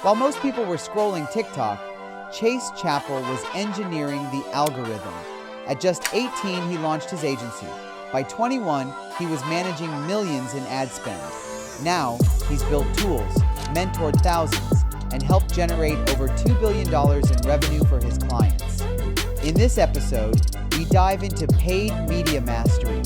While most people were scrolling TikTok, Chase Chappell was engineering the algorithm. At just 18, he launched his agency. By 21, he was managing millions in ad spend. Now, he's built tools, mentored thousands, and helped generate over $2 billion in revenue for his clients. In this episode, we dive into paid media mastery,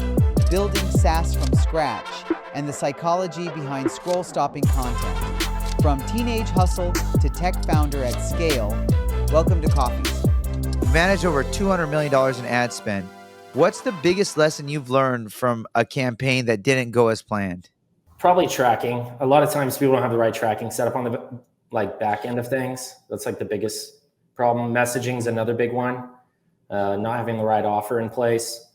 building SaaS from scratch, and the psychology behind scroll-stopping content. From teenage hustle to tech founder at scale, welcome to Coffeez. You manage over $200 million in ad spend. What's the biggest lesson you've learned from a campaign that didn't go as planned? Probably tracking. A lot of times people don't have the right tracking set up on the back end of things. That's like the biggest problem. Messaging is another big one. Not having the right offer in place.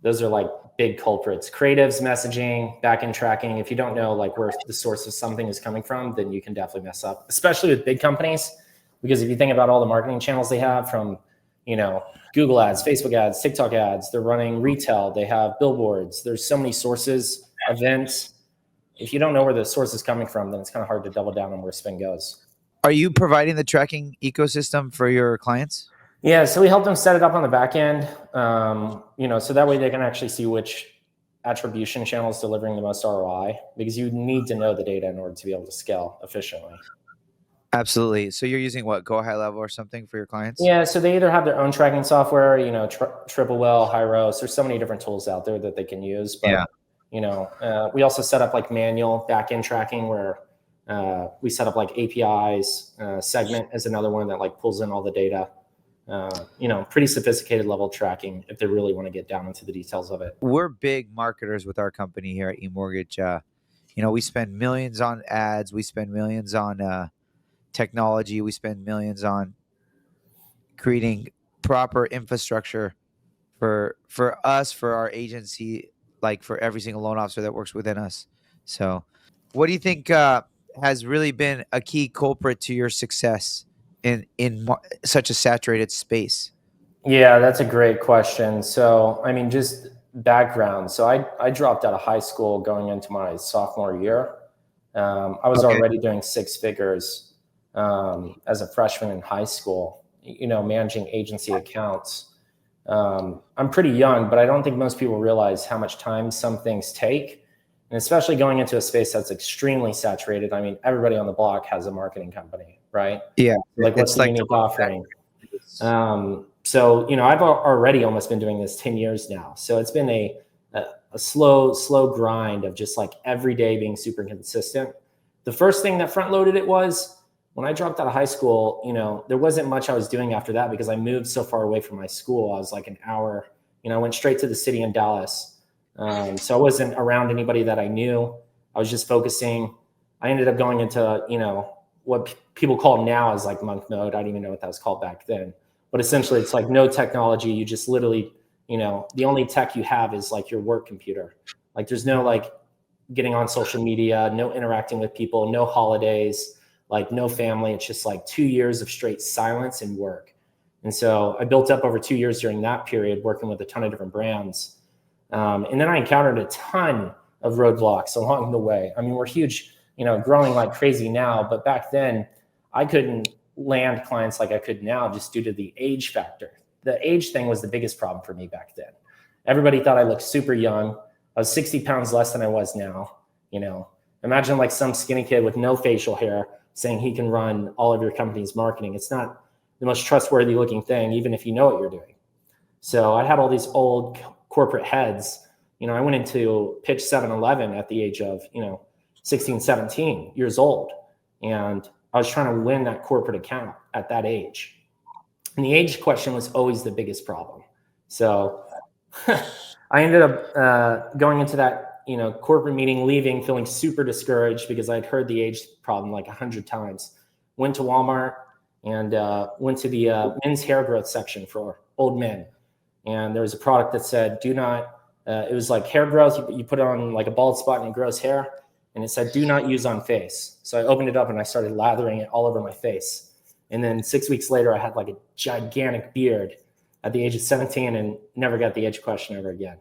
Those are like big culprits. Creatives, messaging, back end tracking. If you don't know like where the source of something is coming from, then you can definitely mess up, especially with big companies. Because if you think about all the marketing channels they have from, Google ads, Facebook ads, TikTok ads, they're running retail, they have billboards. There's so many sources, events. If you don't know where the source is coming from, then it's kind of hard to double down on where spend goes. Are you providing the tracking ecosystem for your clients? Yeah, so we help them set it up on the back end, so that way they can actually see which attribution channel is delivering the most ROI, because you need to know the data in order to be able to scale efficiently. Absolutely. So you're using what, Go High Level or something for your clients? Yeah, so they either have their own tracking software, Triple Whale, Hyros. There's so many different tools out there that they can use. But, we also set up like manual back-end tracking where we set up like APIs. Segment is another one that like pulls in all the data. Pretty sophisticated level tracking if they really want to get down into the details of it. We're big marketers with our company here at eMortgage. We spend millions on ads. We spend millions on technology. We spend millions on creating proper infrastructure for us, for our agency, like for every single loan officer that works within us. So what do you think has really been a key culprit to your success in such a saturated space? Yeah, that's a great question. So, just background. So I dropped out of high school going into my sophomore year. I was already doing six figures as a freshman in high school, managing agency accounts. I'm pretty young, but I don't think most people realize how much time some things take. And especially going into a space that's extremely saturated. Everybody on the block has a marketing company, right? Yeah. Like what's the unique offering? I've already almost been doing this 10 years now. So it's been a slow grind of just like every day being super consistent. The first thing that front loaded it was when I dropped out of high school, there wasn't much I was doing after that because I moved so far away from my school. I was like an hour, I went straight to the city in Dallas. So I wasn't around anybody that I knew. I was just focusing. I ended up going into, what people call now as like monk mode. I didn't even know what that was called back then. But essentially it's like no technology. You just literally, the only tech you have is like your work computer. Like there's no like getting on social media, no interacting with people, no holidays, like no family. It's just like 2 years of straight silence and work. And so I built up over 2 years during that period, working with a ton of different brands. And then I encountered a ton of roadblocks along the way. We're huge, growing like crazy now, but back then I couldn't land clients like I could now just due to the age factor. The age thing was the biggest problem for me back then. Everybody thought I looked super young. I was 60 pounds less than I was now. Imagine like some skinny kid with no facial hair saying he can run all of your company's marketing. It's not the most trustworthy looking thing, even if you know what you're doing. So I had all these old corporate heads. I went into pitch 7-Eleven at the age of, 16, 17 years old. And I was trying to win that corporate account at that age. And the age question was always the biggest problem. So I ended up going into that, corporate meeting, leaving, feeling super discouraged because I'd heard the age problem like 100 times. Went to Walmart and went to the men's hair growth section for old men. And there was a product that said, do not, it was like hair growth. You put it on like a bald spot and it grows hair. And it said, do not use on face. So I opened it up and I started lathering it all over my face. And then 6 weeks later, I had like a gigantic beard at the age of 17 and never got the age question ever again.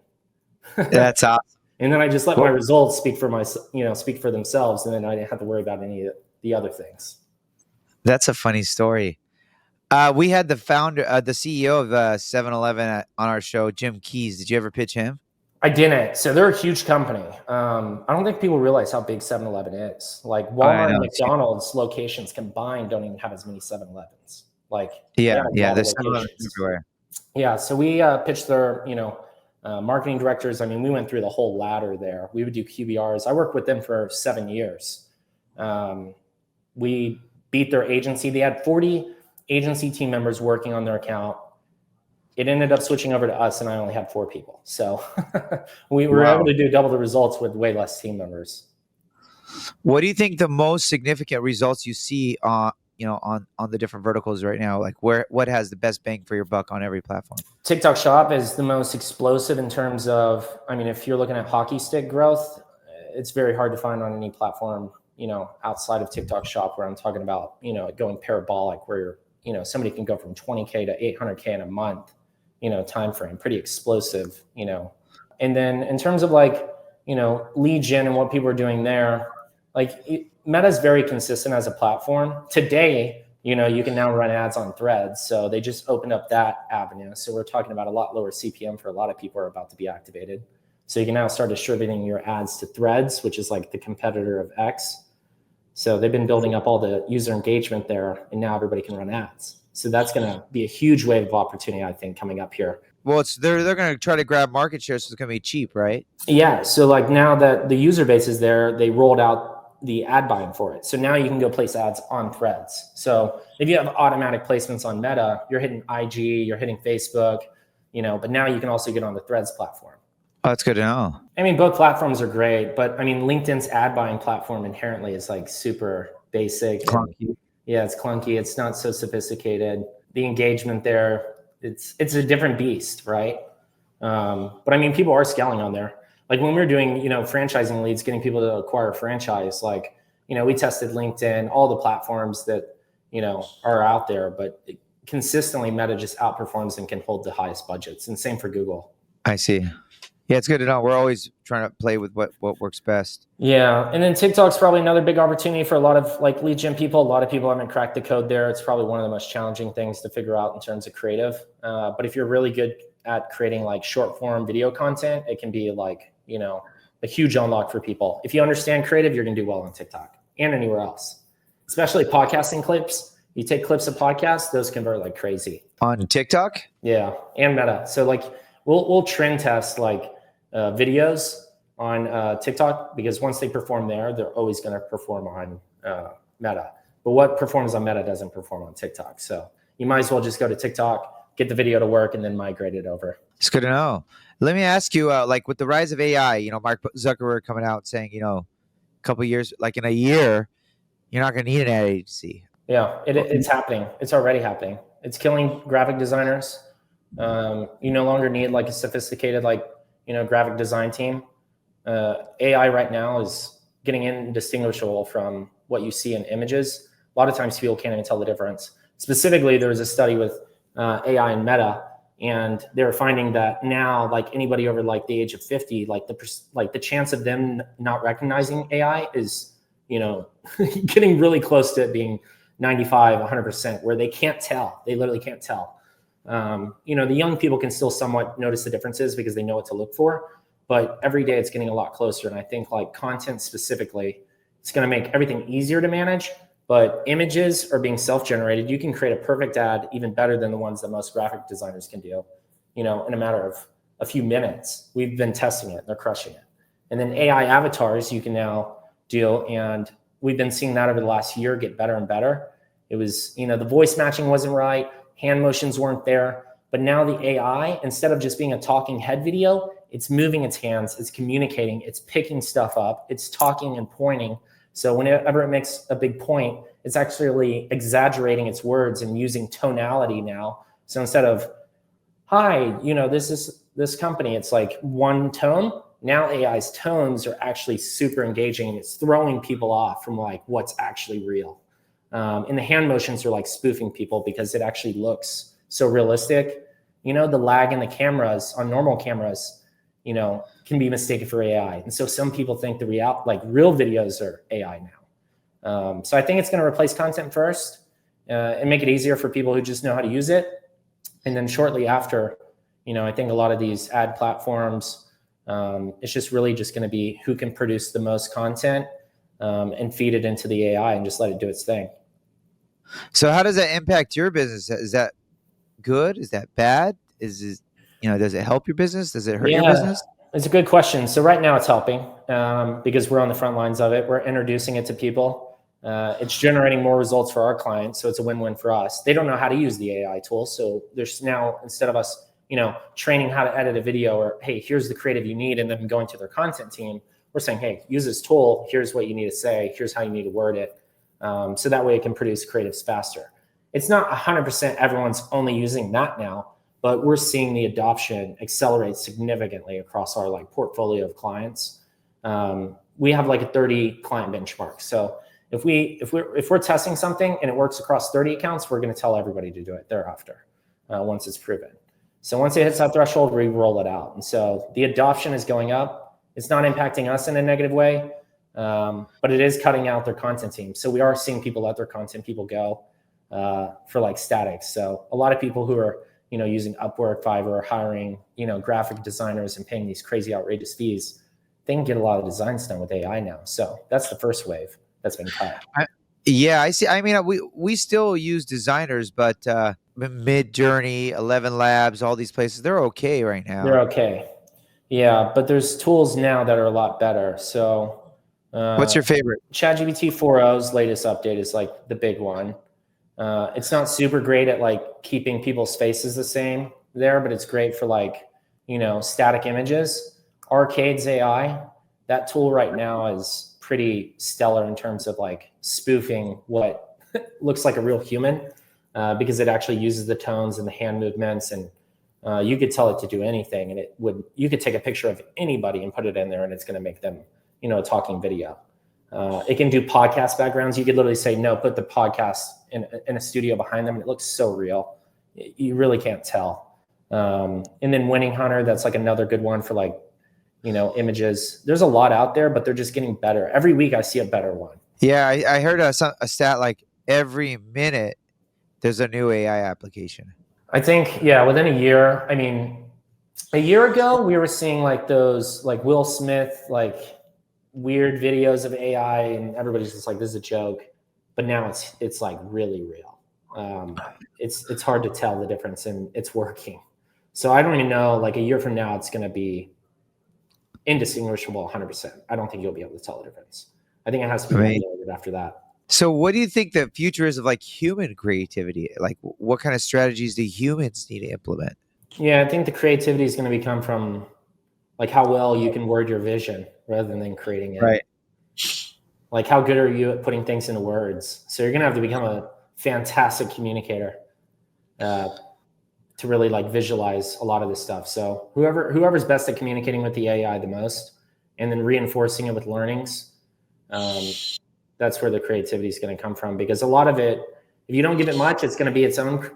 That's awesome. And then I just let my results speak for themselves. And then I didn't have to worry about any of the other things. That's a funny story. We had the founder, the CEO of 7-Eleven on our show, Jim Keys. Did you ever pitch him? I didn't. So they're a huge company. I don't think people realize how big 7-Eleven is. Like I Walmart and know. McDonald's locations combined don't even have as many 7-Elevens. Like Yeah, they have a lot of there's 7-Eleven locations. everywhere. Yeah, so we pitched their, marketing directors. I mean, we went through the whole ladder there. We would do QBRs. I worked with them for 7 years. We beat their agency. They had 40 agency team members working on their account. It ended up switching over to us, and I only had 4 people. So we were able to do double the results with way less team members. What do you think the most significant results you see on the different verticals right now? Like what has the best bang for your buck on every platform? TikTok Shop is the most explosive in terms of, I mean, if you're looking at hockey stick growth, it's very hard to find on any platform, outside of TikTok Shop, where I'm talking about, going parabolic, where somebody can go from 20K to 800K in a month, time frame, pretty explosive, And then in terms of lead gen and what people are doing there, Meta is very consistent as a platform. Today, you can now run ads on Threads. So they just opened up that avenue. So we're talking about a lot lower CPM for a lot of people are about to be activated. So you can now start distributing your ads to Threads, which is like the competitor of X. So they've been building up all the user engagement there, and now everybody can run ads. So that's going to be a huge wave of opportunity, I think, coming up here. Well, they're going to try to grab market share, so it's going to be cheap, right? Yeah. So now that the user base is there, they rolled out the ad buying for it. So now you can go place ads on Threads. So if you have automatic placements on Meta, you're hitting IG, you're hitting Facebook, but now you can also get on the Threads platform. Oh, that's good to know. I mean, both platforms are great, but I mean, LinkedIn's ad buying platform inherently is super basic. Clunky. Yeah, it's clunky. It's not so sophisticated. The engagement there, it's a different beast, right? But I mean, people are scaling on there. Like when we were doing, franchising leads, getting people to acquire a franchise, we tested LinkedIn, all the platforms that, are out there, but consistently Meta just outperforms and can hold the highest budgets, and same for Google. I see. Yeah, it's good to know. We're always trying to play with what works best. Yeah. And then TikTok's probably another big opportunity for a lot of lead gen people. A lot of people haven't cracked the code there. It's probably one of the most challenging things to figure out in terms of creative. But if you're really good at creating short form video content, it can be a huge unlock for people. If you understand creative, you're going to do well on TikTok and anywhere else, especially podcasting clips. You take clips of podcasts, those convert like crazy. On TikTok? Yeah. And Meta. So we'll trend test videos on TikTok, because once they perform there, they're always going to perform on Meta. But what performs on Meta doesn't perform on TikTok. So you might as well just go to TikTok, get the video to work, and then migrate it over. It's good to know. Let me ask you, with the rise of AI, Mark Zuckerberg coming out saying, a couple of years, in a year, you're not going to need an ad agency. Yeah, it's happening. It's already happening. It's killing graphic designers. You no longer need a sophisticated graphic design team. AI right now is getting indistinguishable from what you see in images. A lot of times people can't even tell the difference. Specifically, there was a study with AI and Meta, and they were finding that now, anybody over the age of 50, the chance of them not recognizing AI is, getting really close to it being 95, 100%, where they can't tell. They literally can't tell. The young people can still somewhat notice the differences because they know what to look for, but every day it's getting a lot closer. And I think content specifically, it's going to make everything easier to manage, but images are being self-generated. You can create a perfect ad even better than the ones that most graphic designers can do, in a matter of a few minutes. We've been testing it. They're crushing it. And then AI avatars you can now do. And we've been seeing that over the last year get better and better. It was, the voice matching wasn't right. Hand motions weren't there. But now the AI, instead of just being a talking head video, it's moving its hands, it's communicating, it's picking stuff up, it's talking and pointing. So whenever it makes a big point, it's actually exaggerating its words and using tonality now. So instead of, hi, this is this company, it's one tone. Now AI's tones are actually super engaging, and it's throwing people off from what's actually real. And the hand motions are spoofing people because it actually looks so realistic. The lag in the cameras on normal cameras, can be mistaken for AI. And so some people think the real videos are AI now. So I think it's going to replace content first. and make it easier for people who just know how to use it. And then shortly after, I think a lot of these ad platforms, it's just really just going to be who can produce the most content and feed it into the AI and just let it do its thing. So how does that impact your business? Is that good? Is that bad? Does it help your business? Does it hurt your business? It's a good question. So right now it's helping because we're on the front lines of it. We're introducing it to people. It's generating more results for our clients. So it's a win-win for us. They don't know how to use the AI tool. So there's now, instead of us, training how to edit a video or, hey, here's the creative you need, and then going to their content team, we're saying, hey, use this tool. Here's what you need to say. Here's how you need to word it. So that way it can produce creatives faster. It's not 100% everyone's only using that now, but we're seeing the adoption accelerate significantly across our portfolio of clients. We have a 30 client benchmark. So if we're testing something and it works across 30 accounts, we're going to tell everybody to do it thereafter once it's proven. So once it hits that threshold, we roll it out. And so the adoption is going up. It's not impacting us in a negative way, but it is cutting out their content team. So we are seeing people let their content people go for statics. So a lot of people who are using Upwork, Fiverr, hiring graphic designers and paying these crazy outrageous fees, they can get a lot of designs done with AI now. So that's the first wave that's been cut. I see. I mean, we still use designers, but Midjourney, 11 Labs, all these places, they're okay right now. They're okay. Yeah, but there's tools now that are a lot better. So what's your favorite? ChatGPT 4.0's latest update is the big one. It's not super great at keeping people's faces the same there, but it's great for static images. Arcade's AI, that tool right now is pretty stellar in terms of spoofing what looks like a real human because it actually uses the tones and the hand movements, and you could tell it to do anything, and you could take a picture of anybody and put it in there, and it's going to make them a talking video. It can do podcast backgrounds. You could literally say, no, put the podcast in a studio behind them, and it looks so real. You really can't tell. And then Winning Hunter, that's another good one for images. There's a lot out there, but they're just getting better. Every week I see a better one. Yeah, I heard a stat every minute there's a new AI application. I think, within a year. I mean, a year ago we were seeing those Will Smith weird videos of AI, and everybody's just this is a joke. But now it's really real. It's hard to tell the difference, and it's working. So I don't even know. A year from now, it's going to be indistinguishable 100%. I don't think you'll be able to tell the difference. I think it has to be regulated after that. So what do you think the future is of human creativity? What kind of strategies do humans need to implement? Yeah, I think the creativity is going to become from how well you can word your vision rather than creating it. Right. How good are you at putting things into words? So you're going to have to become a fantastic communicator to really visualize a lot of this stuff. So whoever's best at communicating with the AI the most and then reinforcing it with learnings, that's where the creativity is going to come from, because a lot of it, if you don't give it much, it's going to be its own,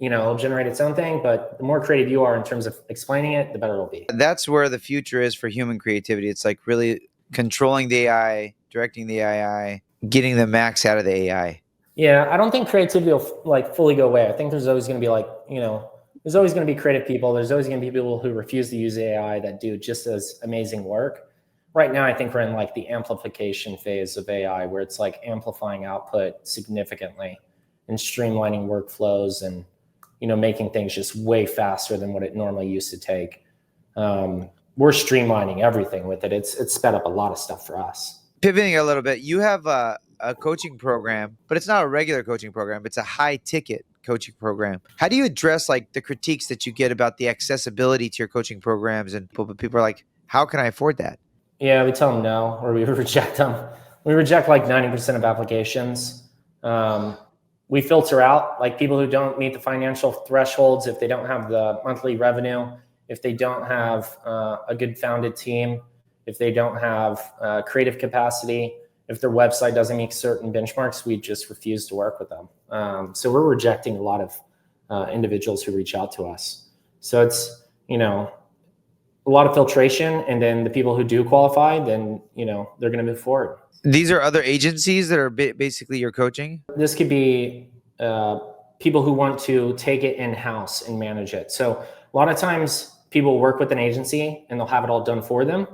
it'll generate its own thing. But the more creative you are in terms of explaining it, the better it'll be. That's where the future is for human creativity. It's really controlling the AI, directing the AI, getting the max out of the AI. Yeah, I don't think creativity will fully go away. I think there's always going to be there's always going to be creative people. There's always going to be people who refuse to use AI that do just as amazing work. Right now, I think we're in the amplification phase of AI, where it's amplifying output significantly and streamlining workflows and, making things just way faster than what it normally used to take. We're streamlining everything with it. It's sped up a lot of stuff for us. Pivoting a little bit, you have a coaching program, but it's not a regular coaching program. It's a high ticket coaching program. How do you address the critiques that you get about the accessibility to your coaching programs? And people are how can I afford that? Yeah, we tell them no, or we reject them. We reject 90% of applications. We filter out people who don't meet the financial thresholds, if they don't have the monthly revenue, if they don't have a good founded team, if they don't have creative capacity, if their website doesn't meet certain benchmarks, we just refuse to work with them. So we're rejecting a lot of individuals who reach out to us. So it's, a lot of filtration, and then the people who do qualify, then, they're going to move forward. These are other agencies that are basically your coaching? This could be people who want to take it in-house and manage it. So a lot of times people work with an agency and they'll have it all done for them.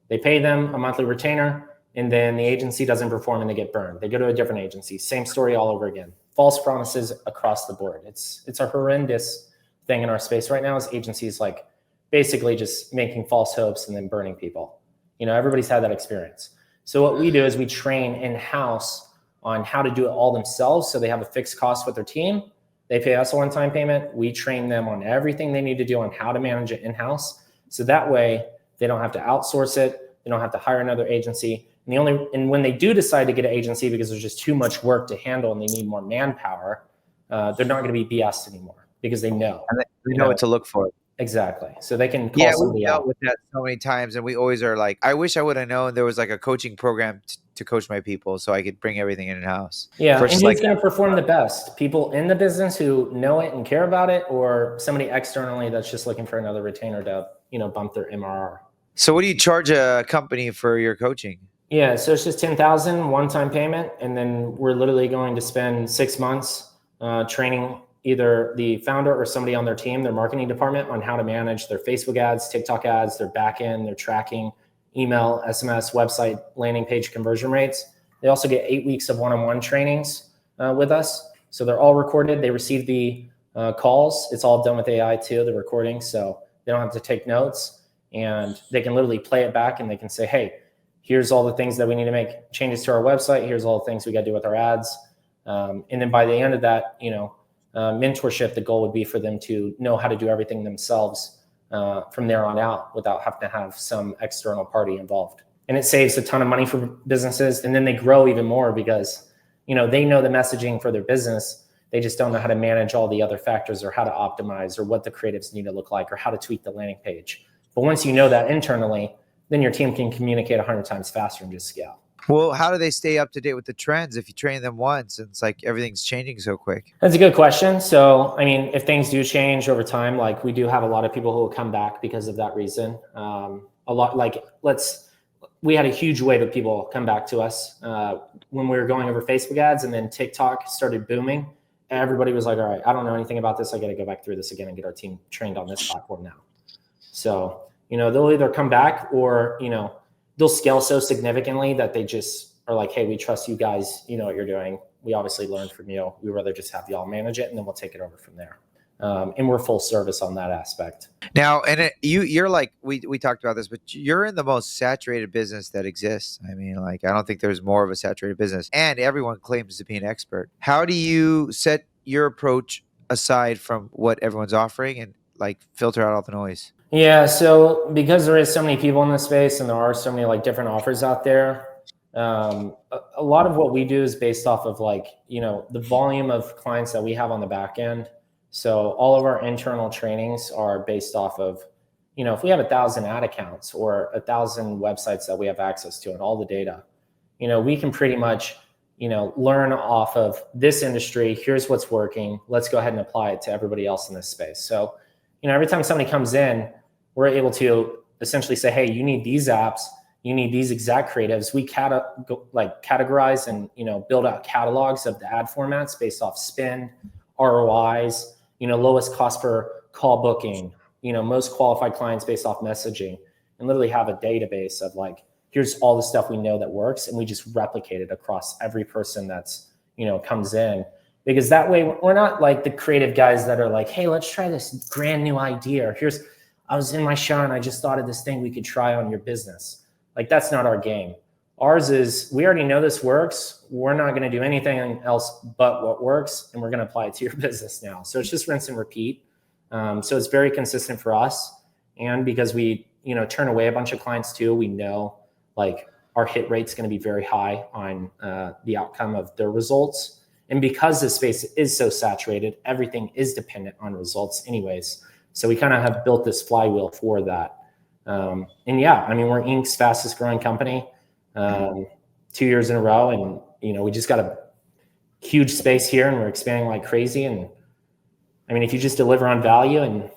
They pay them a monthly retainer, and then the agency doesn't perform and they get burned. They go to a different agency. Same story all over again. False promises across the board. It's a horrendous thing in our space right now, is agencies like basically just making false hopes and then burning people. Everybody's had that experience. So what we do is we train in-house on how to do it all themselves. So they have a fixed cost with their team. They pay us a one-time payment. We train them on everything they need to do on how to manage it in-house. So that way they don't have to outsource it. They don't have to hire another agency. And when they do decide to get an agency because there's just too much work to handle and they need more manpower, they're not going to be BS anymore because they know. And they know what to look for. Exactly. So they can call somebody we've dealt out. with that so many times, and we always are like, I wish I would have known there was like a coaching program to coach my people so I could bring everything in-house. Yeah, Versus and who's going to perform the best? People in the business who know it and care about it, or somebody externally that's just looking for another retainer to, bump their MRR? So what do you charge a company for your coaching? Yeah, so it's just $10,000 one-time payment, and then we're literally going to spend 6 months training either the founder or somebody on their team, their marketing department, on how to manage their Facebook ads, TikTok ads, their back end, their tracking, email, SMS, website, landing page conversion rates. They also get 8 weeks of one-on-one trainings with us. So they're all recorded. They receive the calls. It's all done with AI too, the recording. So they don't have to take notes, and they can literally play it back and they can say, hey, here's all the things that we need to make changes to our website. Here's all the things we got to do with our ads. And then by the end of that, mentorship, the goal would be for them to know how to do everything themselves from there on out without having to have some external party involved. And it saves a ton of money for businesses. And then they grow even more because, they know the messaging for their business. They just don't know how to manage all the other factors or how to optimize or what the creatives need to look like or how to tweak the landing page. But once you know that internally, then your team can communicate 100 times faster and just scale. Well, how do they stay up to date with the trends if you train them once and it's like everything's changing so quick? That's a good question. So, if things do change over time, like we do have a lot of people who will come back because of that reason. We had a huge wave of people come back to us when we were going over Facebook ads, and then TikTok started booming. Everybody was like, all right, I don't know anything about this. I got to go back through this again and get our team trained on this platform now. So, they'll either come back or, they'll scale so significantly that they just are like, hey, we trust you guys. You know what you're doing. We obviously learned from you. We'd rather just have y'all manage it, and then we'll take it over from there. And we're full service on that aspect. Now, and you're like, we talked about this, but you're in the most saturated business that exists. I don't think there's more of a saturated business, and everyone claims to be an expert. How do you set your approach aside from what everyone's offering and like filter out all the noise? Yeah, so because there is so many people in this space and there are so many different offers out there, a lot of what we do is based off of the volume of clients that we have on the back end. So all of our internal trainings are based off of, if we have 1,000 ad accounts or 1,000 websites that we have access to and all the data, we can pretty much, learn off of this industry. Here's what's working. Let's go ahead and apply it to everybody else in this space. So every time somebody comes in, we're able to essentially say, hey, you need these apps, you need these exact creatives. We categorize and build out catalogs of the ad formats based off spend, ROIs, lowest cost per call booking, most qualified clients based off messaging, and literally have a database of here's all the stuff we know that works, and we just replicate it across every person that's comes in. Because that way we're not like the creative guys that are like, hey, let's try this brand new idea. I was in my shower and I just thought of this thing we could try on your business. That's not our game. Ours is, we already know this works. We're not going to do anything else but what works, and we're going to apply it to your business now. So it's just rinse and repeat. So it's very consistent for us. And because we, turn away a bunch of clients too, we know our hit rate's going to be very high on the outcome of their results. And because this space is so saturated, everything is dependent on results anyways. So we kind of have built this flywheel for that. And yeah, we're Inc.'s fastest growing company 2 years in a row. And, we just got a huge space here and we're expanding like crazy. And if you just deliver on value and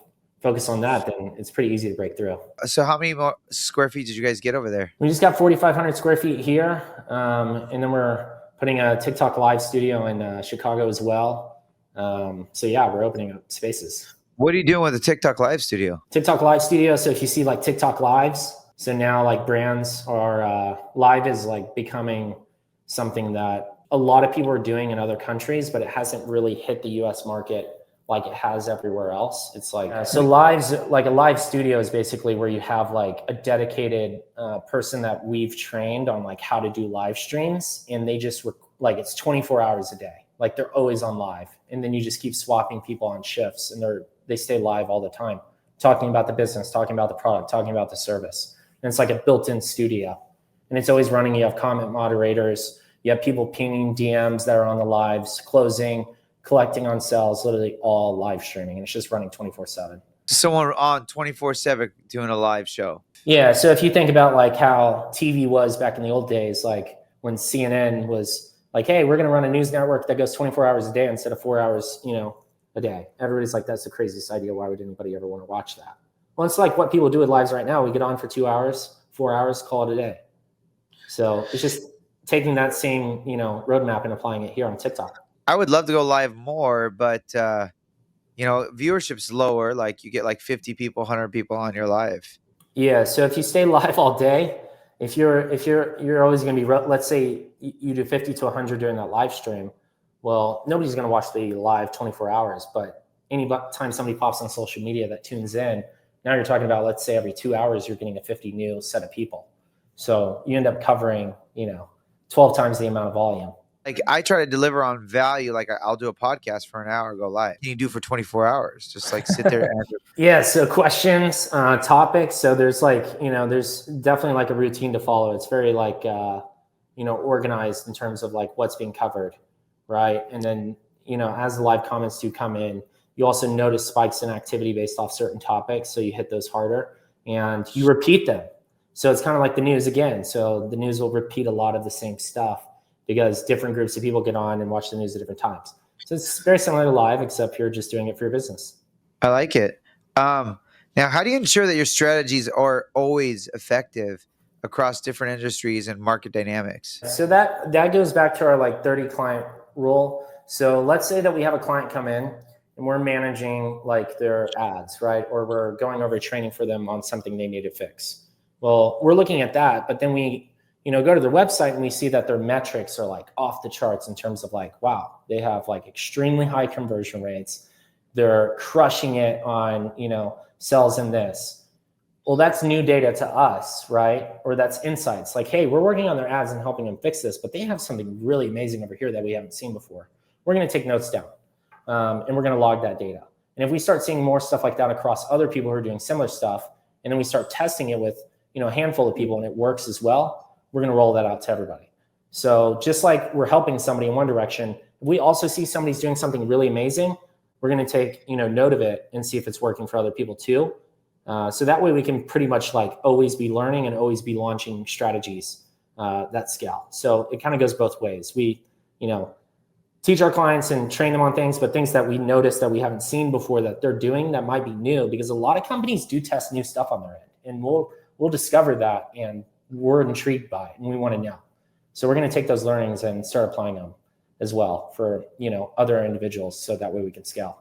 focus on that, then it's pretty easy to break through. So how many more square feet did you guys get over there? We just got 4,500 square feet here. And then we're putting a TikTok live studio in Chicago as well. So yeah, we're opening up spaces. What are you doing with the TikTok live studio? TikTok live studio. So if you see like TikTok lives, so now like brands are live is like becoming something that a lot of people are doing in other countries, but it hasn't really hit the US market like it has everywhere else. It's like, so lives, like a live studio is basically where you have like a dedicated person that we've trained on like how to do live streams. And they just like, it's 24 hours a day. Like they're always on live. And then you just keep swapping people on shifts and they stay live all the time, talking about the business, talking about the product, talking about the service. And it's like a built-in studio and it's always running. You have comment moderators, you have people pinging DMs that are on the lives, closing, collecting on sales, literally all live streaming. And it's just running 24/7. Someone on 24/7 doing a live show. Yeah. So if you think about like how TV was back in the old days, like when CNN was like, hey, we're going to run a news network that goes 24 hours a day instead of 4 hours, a day. Everybody's like, that's the craziest idea. Why would anybody ever want to watch that? Well, it's like what people do with lives right now. We get on for 2 hours, 4 hours, call it a day. So it's just taking that same, roadmap and applying it here on TikTok. I would love to go live more, but viewership's lower. Like you get like 50 people, 100 people on your live. Yeah. So if you stay live all day, if you're always going to be, let's say you do 50 to 100 during that live stream. Well, nobody's going to watch the live 24 hours, but any time somebody pops on social media that tunes in, now you're talking about, let's say every 2 hours, you're getting a 50 new set of people. So you end up covering, 12 times the amount of volume. Like I try to deliver on value. Like I'll do a podcast for an hour, go live. You do for 24 hours, just like sit there and answer. Yeah. So questions, topics. So there's there's definitely like a routine to follow. It's very like, organized in terms of like what's being covered. Right. And then, as the live comments do come in, you also notice spikes in activity based off certain topics. So you hit those harder and you repeat them. So it's kind of like the news again. So the news will repeat a lot of the same stuff because different groups of people get on and watch the news at different times. So it's very similar to live, except you're just doing it for your business. I like it. Now, how do you ensure that your strategies are always effective across different industries and market dynamics? So that goes back to our like 30 client rule. So let's say that we have a client come in and we're managing like their ads, right? Or we're going over training for them on something they need to fix. Well, we're looking at that, but then we, go to their website and we see that their metrics are like off the charts in terms of like, wow, they have like extremely high conversion rates. They're crushing it on, sales in this. Well, that's new data to us, right? Or that's insights like, hey, we're working on their ads and helping them fix this, but they have something really amazing over here that we haven't seen before. We're going to take notes down and we're going to log that data. And if we start seeing more stuff like that across other people who are doing similar stuff, and then we start testing it with, a handful of people and it works as well, we're going to roll that out to everybody. So just like we're helping somebody in one direction, if we also see somebody's doing something really amazing, we're going to take, note of it and see if it's working for other people too. So that way we can pretty much like always be learning and always be launching strategies that scale. So it kind of goes both ways. We, teach our clients and train them on things, but things that we notice that we haven't seen before that they're doing that might be new, because a lot of companies do test new stuff on their end, and we'll discover that and we're intrigued by it and we want to know. So we're going to take those learnings and start applying them as well for, other individuals. So that way we can scale.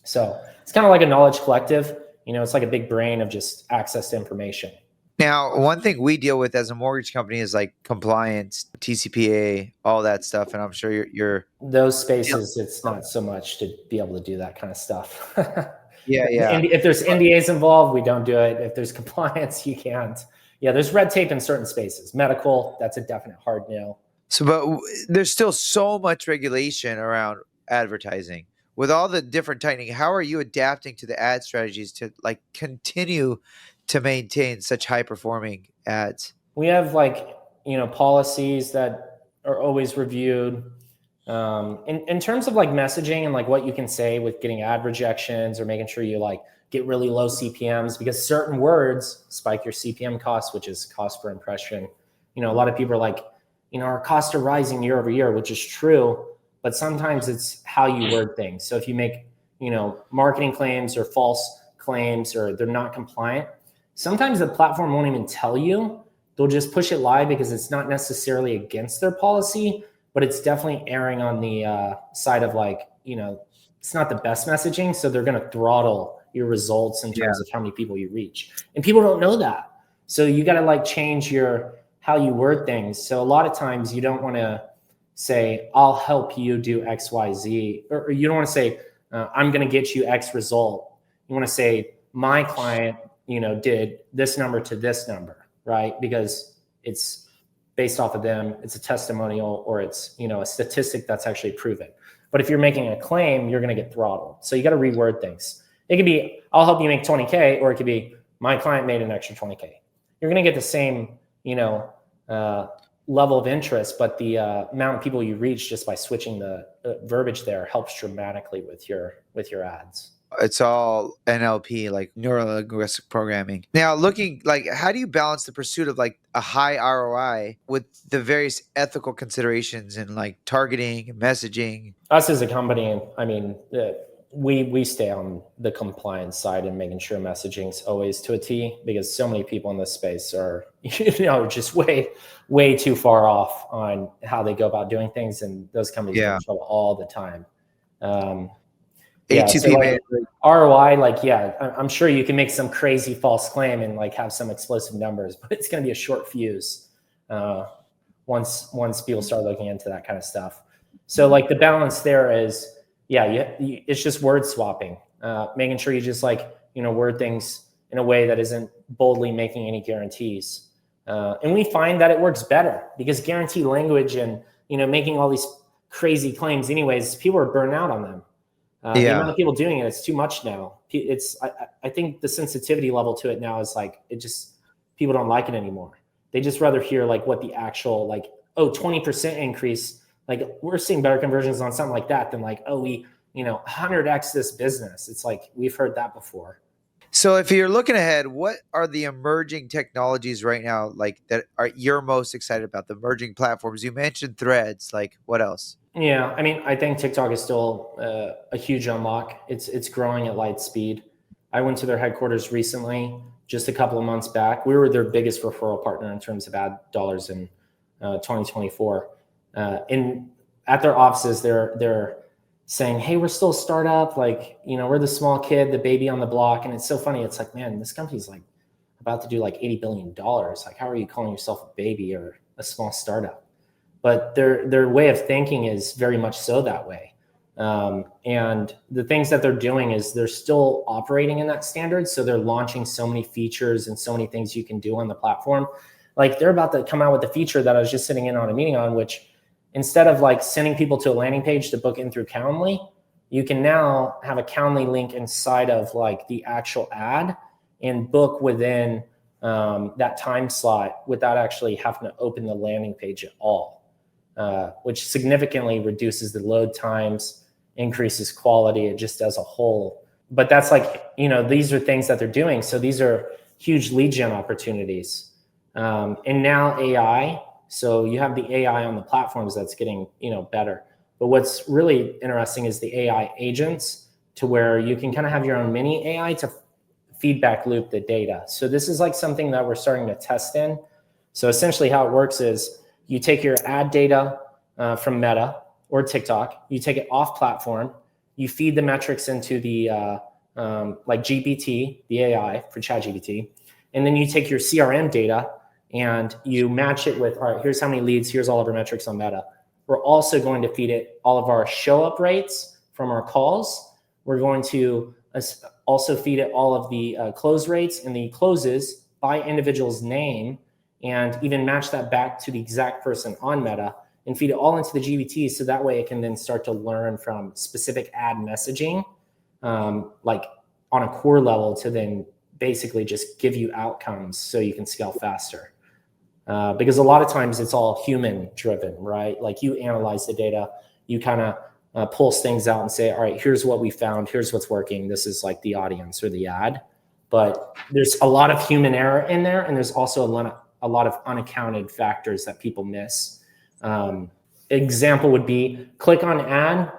So it's kind of like a knowledge collective, it's like a big brain of just access to information. Now, one thing we deal with as a mortgage company is like compliance, TCPA, all that stuff. And I'm sure you're those spaces, it's not so much to be able to do that kind of stuff. Yeah. If there's NDAs involved, we don't do it. If there's compliance, you can't. Yeah, there's red tape in certain spaces. Medical, that's a definite hard no. So, but there's still so much regulation around advertising. With all the different tightening, how are you adapting to the ad strategies to like continue to maintain such high performing ads? We have like, policies that are always reviewed. In terms of like messaging and like what you can say with getting ad rejections or making sure you like get really low CPMs, because certain words spike your CPM costs, which is cost per impression. A lot of people are like, our costs are rising year over year, which is true, but sometimes it's how you word things. So if you make, marketing claims or false claims, or they're not compliant, sometimes the platform won't even tell you. They'll just push it live because it's not necessarily against their policy, but it's definitely erring on the side of like, it's not the best messaging. So they're going to throttle your results in terms of how many people you reach. And people don't know that. So you got to like change how you word things. So a lot of times you don't want to say, I'll help you do X, Y, Z, or you don't want to say, I'm going to get you X result. You want to say, my client, did this number to this number, right? Because it's based off of them, it's a testimonial, or it's, a statistic that's actually proven. But if you're making a claim, you're going to get throttled. So you got to reword things. It could be, I'll help you make 20K, or it could be, my client made an extra 20K. You're going to get the same, level of interest, but the amount of people you reach just by switching the verbiage there helps dramatically with your ads. It's all NLP, like neuro-linguistic programming. Now, looking like, how do you balance the pursuit of like a high ROI with the various ethical considerations and like targeting and messaging? Us as a company, I mean, we stay on the compliance side and making sure messaging's always to a T, because so many people in this space are, just way too far off on how they go about doing things, and those companies get in trouble all the time. So like ROI, like, I'm sure you can make some crazy false claim and like have some explosive numbers, but it's going to be a short fuse once people start looking into that kind of stuff. So like the balance there is, it's just word swapping, making sure you just like, word things in a way that isn't boldly making any guarantees. And we find that it works better because guarantee language and, making all these crazy claims anyways, people are burned out on them. The amount of people doing it's too much now. I think the sensitivity level to it now is like, people don't like it anymore. They just rather hear like what the actual, like, 20% increase. Like we're seeing better conversions on something like that than like, we 100x this business. It's like, we've heard that before. So if you're looking ahead, what are the emerging technologies right now, like that you're most excited about? The emerging platforms you mentioned, Threads, like what else? Yeah, I mean, I think TikTok is still a huge unlock. It's growing at light speed. I went to their headquarters recently, just a couple of months back. We were their biggest referral partner in terms of ad dollars in 2024. And at their offices, they're saying, hey, we're still a startup. Like, we're the small kid, the baby on the block. And it's so funny. It's like, man, this company's like about to do like $80 billion. Like, how are you calling yourself a baby or a small startup? But their way of thinking is very much so that way. And the things that they're doing is they're still operating in that standard. So they're launching so many features and so many things you can do on the platform. Like they're about to come out with a feature that I was just sitting in on a meeting on, which instead of like sending people to a landing page to book in through Calendly, you can now have a Calendly link inside of like the actual ad and book within that time slot without actually having to open the landing page at all, which significantly reduces the load times, increases quality. It just does a whole. But that's like, these are things that they're doing. So these are huge lead gen opportunities. And now AI. So you have the AI on the platforms that's getting, better. But what's really interesting is the AI agents, to where you can kind of have your own mini AI to feedback loop the data. So this is like something that we're starting to test in. So essentially how it works is you take your ad data from Meta or TikTok, you take it off platform, you feed the metrics into the like GPT, the AI for ChatGPT, and then you take your CRM data and you match it with, all right, here's how many leads, here's all of our metrics on Meta. We're also going to feed it all of our show up rates from our calls. We're going to also feed it all of the close rates and the closes by individual's name, and even match that back to the exact person on Meta and feed it all into the GPT. So that way it can then start to learn from specific ad messaging, like on a core level, to then basically just give you outcomes so you can scale faster. Because a lot of times it's all human driven, right? Like you analyze the data, you kind of pulse things out and say, all right, here's what we found. Here's what's working. This is like the audience or the ad. But there's a lot of human error in there. And there's also a lot of unaccounted factors that people miss. Example would be click on ad.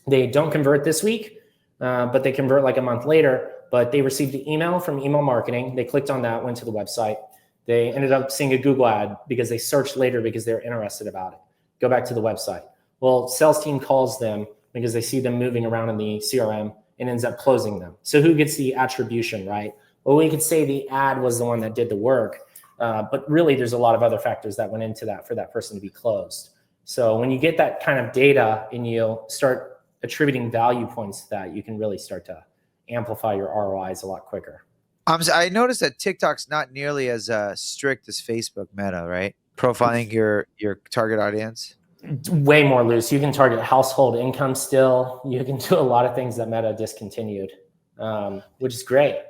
They don't convert this week, but they convert like a month later. But they received an email from email marketing. They clicked on that, went to the website. They ended up seeing a Google ad because they searched later because they're interested about it. Go back to the website. Well, sales team calls them because they see them moving around in the CRM and ends up closing them. So who gets the attribution, right? Well, we could say the ad was the one that did the work, but really there's a lot of other factors that went into that for that person to be closed. So when you get that kind of data and you start attributing value points to that, you can really start to amplify your ROIs a lot quicker. I noticed that TikTok's not nearly as strict as Facebook Meta, right? Profiling your target audience. Way more loose. You can target household income still. You can do a lot of things that Meta discontinued, which is great.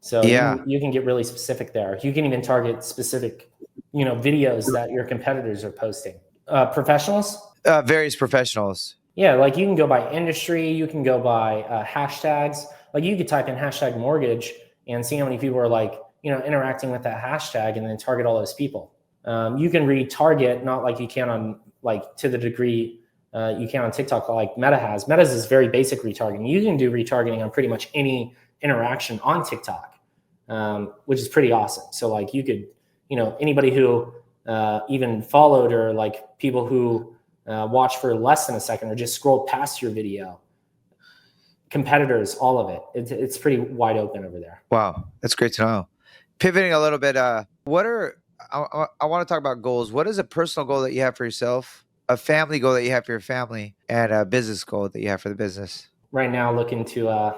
So yeah, you can get really specific there. You can even target specific, videos that your competitors are posting. Professionals? Various professionals. Yeah, like you can go by industry. You can go by hashtags. Like you could type in hashtag mortgage and see how many people are like, interacting with that hashtag and then target all those people. You can retarget, not like you can on to the degree you can on TikTok like Meta has. Meta's is very basic retargeting. You can do retargeting on pretty much any interaction on TikTok, which is pretty awesome. So like you could, anybody who even followed or like people who watched for less than a second or just scrolled past your video, competitors, all of it. It's pretty wide open over there. Wow, that's great to know. Pivoting a little bit, I want to talk about goals. What is a personal goal that you have for yourself, a family goal that you have for your family, and a business goal that you have for the business? Right now, looking to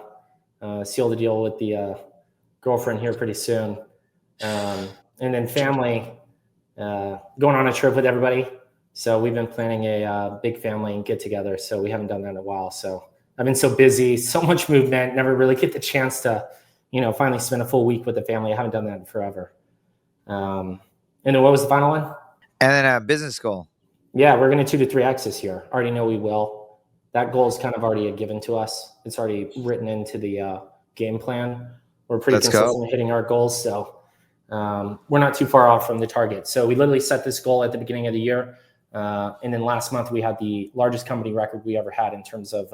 seal the deal with the girlfriend here pretty soon. And then family, going on a trip with everybody. So we've been planning a big family get together. So we haven't done that in a while. So I've been so busy, so much movement, never really get the chance to, finally spend a full week with the family. I haven't done that in forever. And then what was the final one? And then a business goal. Yeah, we're going to 2 to 3X this year. Already know we will. That goal is kind of already given to us. It's already written into the game plan. We're pretty consistent in hitting our goals. So we're not too far off from the target. So we literally set this goal at the beginning of the year. And then last month we had the largest company record we ever had in terms of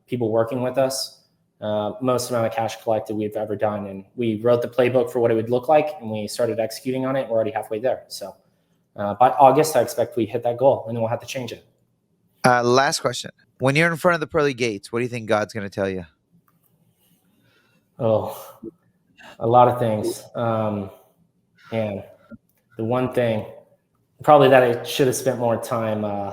people working with us. Most amount of cash collected we've ever done. And we wrote the playbook for what it would look like. And we started executing on it. We're already halfway there. So by August, I expect we hit that goal and then we'll have to change it. Last question. When you're in front of the pearly gates, what do you think God's going to tell you? Oh, a lot of things. And the one thing, probably that I should have spent more time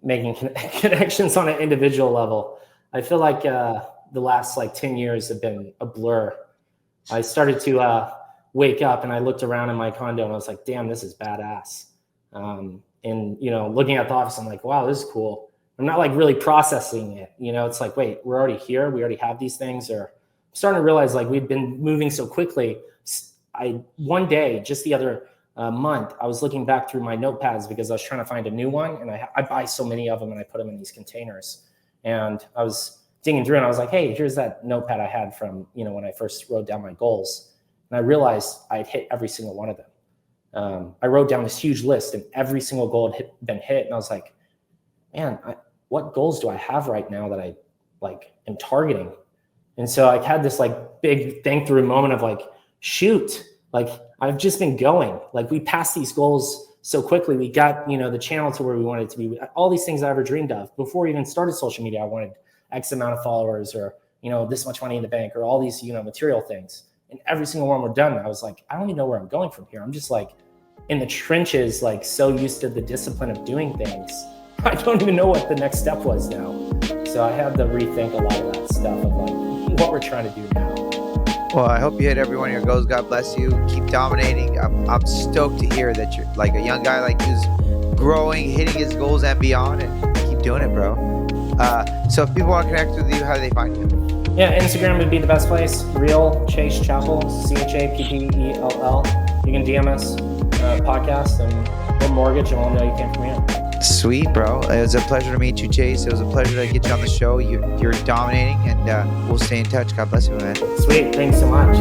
making connections on an individual level. I feel like the last 10 years have been a blur. I started to wake up and I looked around in my condo and I was like, damn, this is badass. And, looking at the office, I'm like, wow, this is cool. I'm not really processing it. It's like, wait, we're already here. We already have these things. Or I'm starting to realize we've been moving so quickly. One day, just the other month, I was looking back through my notepads because I was trying to find a new one. And I buy so many of them and I put them in these containers. And I was digging through and I was like, hey, here's that notepad I had from, when I first wrote down my goals. And I realized I'd hit every single one of them. I wrote down this huge list and every single goal had been hit. And I was like, man, what goals do I have right now that I am targeting? And so I had this big think through moment of shoot, I've just been going. We passed these goals so quickly. We got, the channel to where we wanted it to be. All these things I ever dreamed of. Before we even started social media, I wanted X amount of followers or, this much money in the bank or all these, material things. And every single one we're done, I was like, I don't even know where I'm going from here. I'm just in the trenches, so used to the discipline of doing things. I don't even know what the next step was now. So I had to rethink a lot of that stuff of what we're trying to do now. Well, I hope you hit every one of your goals. God bless you. Keep dominating. I'm stoked to hear that you're a young guy who's growing, hitting his goals and beyond, and keep doing it, bro. So if people want to connect with you, how do they find you? Yeah, Instagram would be the best place. Real Chase Chappell, Chappell. You can DM us podcast and or mortgage, and we'll know you came from here. Sweet, bro. It was a pleasure to meet you, Chase. It was a pleasure to get you on the show. You're dominating, and we'll stay in touch. God bless you, man. Sweet. Thanks so much.